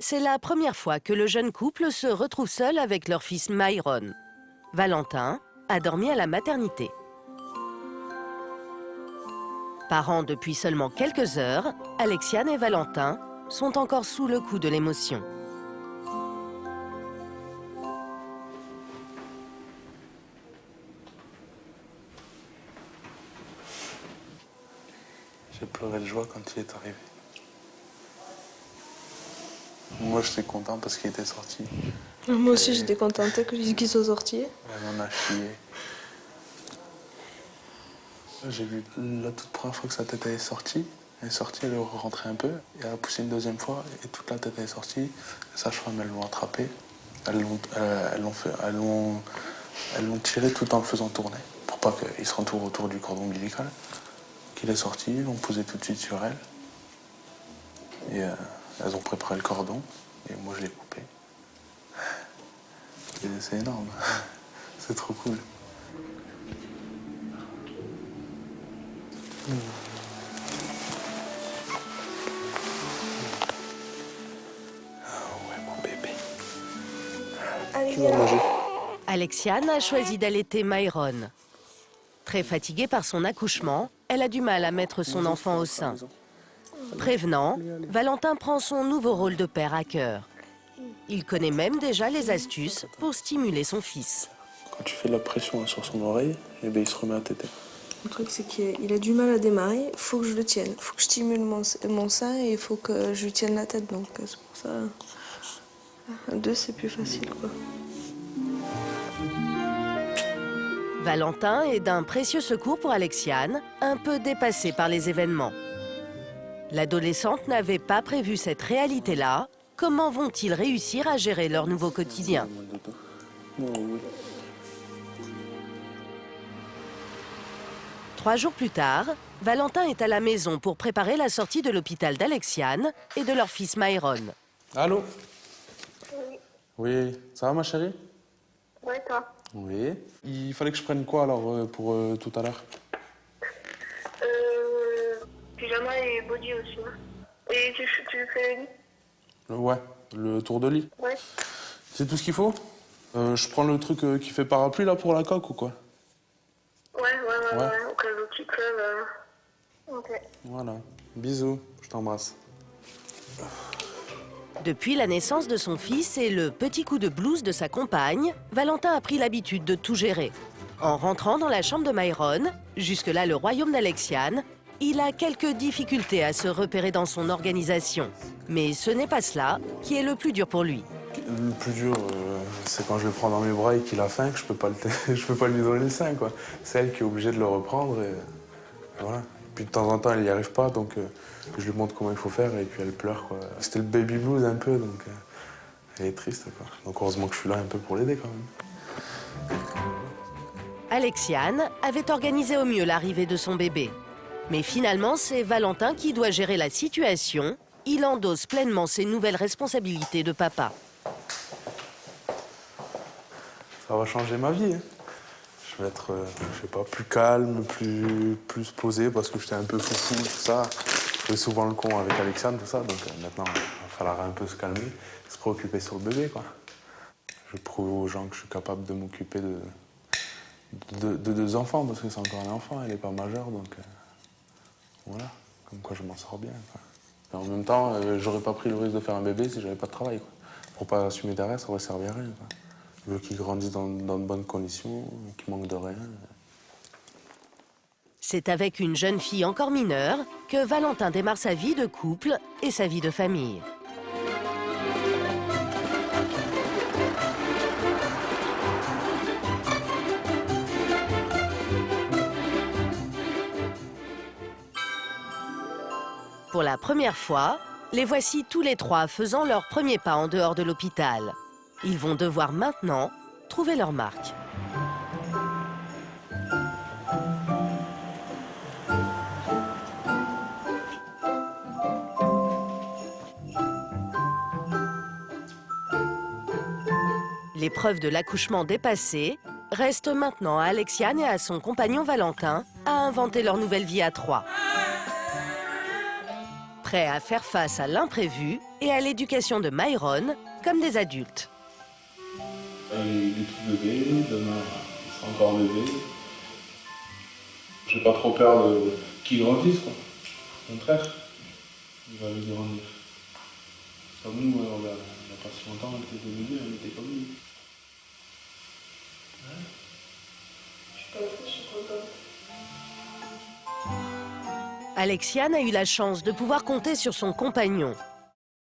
c'est la première fois que le jeune couple se retrouve seul avec leur fils Myron. Valentin a dormi à la maternité. Parents depuis seulement quelques heures, Alexiane et Valentin sont encore sous le coup de l'émotion. J'ai pleuré de joie quand il est arrivé. Moi, j'étais content parce qu'il était sorti. Moi aussi, j'étais contente qu'il soit sorti. Elle m'en a chié. J'ai vu la toute première fois que sa tête est sortie. Elle est sortie, elle est rentrée un peu. Et elle a poussé une deuxième fois et toute la tête est sortie. Les sages-femmes, elles l'ont attrapé. Elles l'ont tiré tout en le faisant tourner. Pour pas qu'il se rentourne autour du cordon ombilical. Qu'il est sorti, ils l'ont posé tout de suite sur elle. Et elles ont préparé le cordon. Et moi, je l'ai coupé. Et c'est énorme. C'est trop cool. Ouais, mon bébé. Tu vas manger. Alexiane a choisi d'allaiter Myron. Très fatiguée par son accouchement, elle a du mal à mettre son enfant au sein. Prévenant, Valentin prend son nouveau rôle de père à cœur. Il connaît même déjà les astuces pour stimuler son fils. Quand tu fais de la pression sur son oreille, eh bien, il se remet à téter. Le truc, c'est qu'il a du mal à démarrer. Il faut que je le tienne. Il faut que je stimule mon sein et il faut que je lui tienne la tête. Donc, c'est pour ça. À deux, c'est plus facile, quoi. Valentin est d'un précieux secours pour Alexiane, un peu dépassée par les événements. L'adolescente n'avait pas prévu cette réalité-là. Comment vont-ils réussir à gérer leur nouveau quotidien? Oui. 3 jours plus tard, Valentin est à la maison pour préparer la sortie de l'hôpital d'Alexiane et de leur fils Myron. Allô? Oui. Oui, ça va ma chérie? Ouais, toi. Oui. Il fallait que je prenne quoi alors pour tout à l'heure? Pyjama et body aussi. Hein. Et tu fais le lit? Ouais, le tour de lit. Ouais. C'est tout ce qu'il faut? Je prends le truc qui fait parapluie là pour la coque ou quoi? Ouais. Au cas où tu crèves. Ok. Voilà. Bisous, je t'embrasse. Depuis la naissance de son fils et le petit coup de blues de sa compagne, Valentin a pris l'habitude de tout gérer. En rentrant dans la chambre de Myron, jusque-là le royaume d'Alexiane, il a quelques difficultés à se repérer dans son organisation. Mais ce n'est pas cela qui est le plus dur pour lui. Le plus dur, c'est quand je le prends dans mes bras et qu'il a faim, que je peux pas lui donner le sein, quoi. C'est elle qui est obligée de le reprendre et voilà. Puis de temps en temps, elle n'y arrive pas, donc je lui montre comment il faut faire et puis elle pleure, quoi. C'était le baby blues un peu, donc elle est triste, quoi. Donc heureusement que je suis là un peu pour l'aider quand même. Alexiane avait organisé au mieux l'arrivée de son bébé. Mais finalement, c'est Valentin qui doit gérer la situation. Il endosse pleinement ses nouvelles responsabilités de papa. Ça va changer ma vie, hein. Je vais être, je sais pas, plus calme, plus posé parce que j'étais un peu foufou, tout ça. Je fais souvent le con avec Alexiane, tout ça, donc maintenant, il va falloir un peu se calmer, se préoccuper sur le bébé, quoi. Je prouve aux gens que je suis capable de m'occuper de 2 enfants, parce que c'est encore un enfant, elle n'est pas majeure, donc voilà, comme quoi je m'en sors bien, quoi. Et en même temps, j'aurais pas pris le risque de faire un bébé si j'avais pas de travail, quoi. Pour pas assumer derrière, ça aurait servi à rien, quoi. Je veux qu'il grandisse dans de bonnes conditions, qu'il manque de rien. C'est avec une jeune fille encore mineure que Valentin démarre sa vie de couple et sa vie de famille. Pour la première fois, les voici tous les 3 faisant leur premier pas en dehors de l'hôpital. Ils vont devoir maintenant trouver leur marque. L'épreuve de l'accouchement dépassée, reste maintenant à Alexiane et à son compagnon Valentin à inventer leur nouvelle vie à 3. prêts à faire face à l'imprévu et à l'éducation de Myron comme des adultes. Il est tout bébé, demain il sera encore bébé. J'ai pas trop peur qu'il grandisse, quoi. Au contraire, il va vite grandir. Comme nous, il n'y a pas si longtemps, on était des bébés, on était comme lui. Je suis contente. Alexiane a eu la chance de pouvoir compter sur son compagnon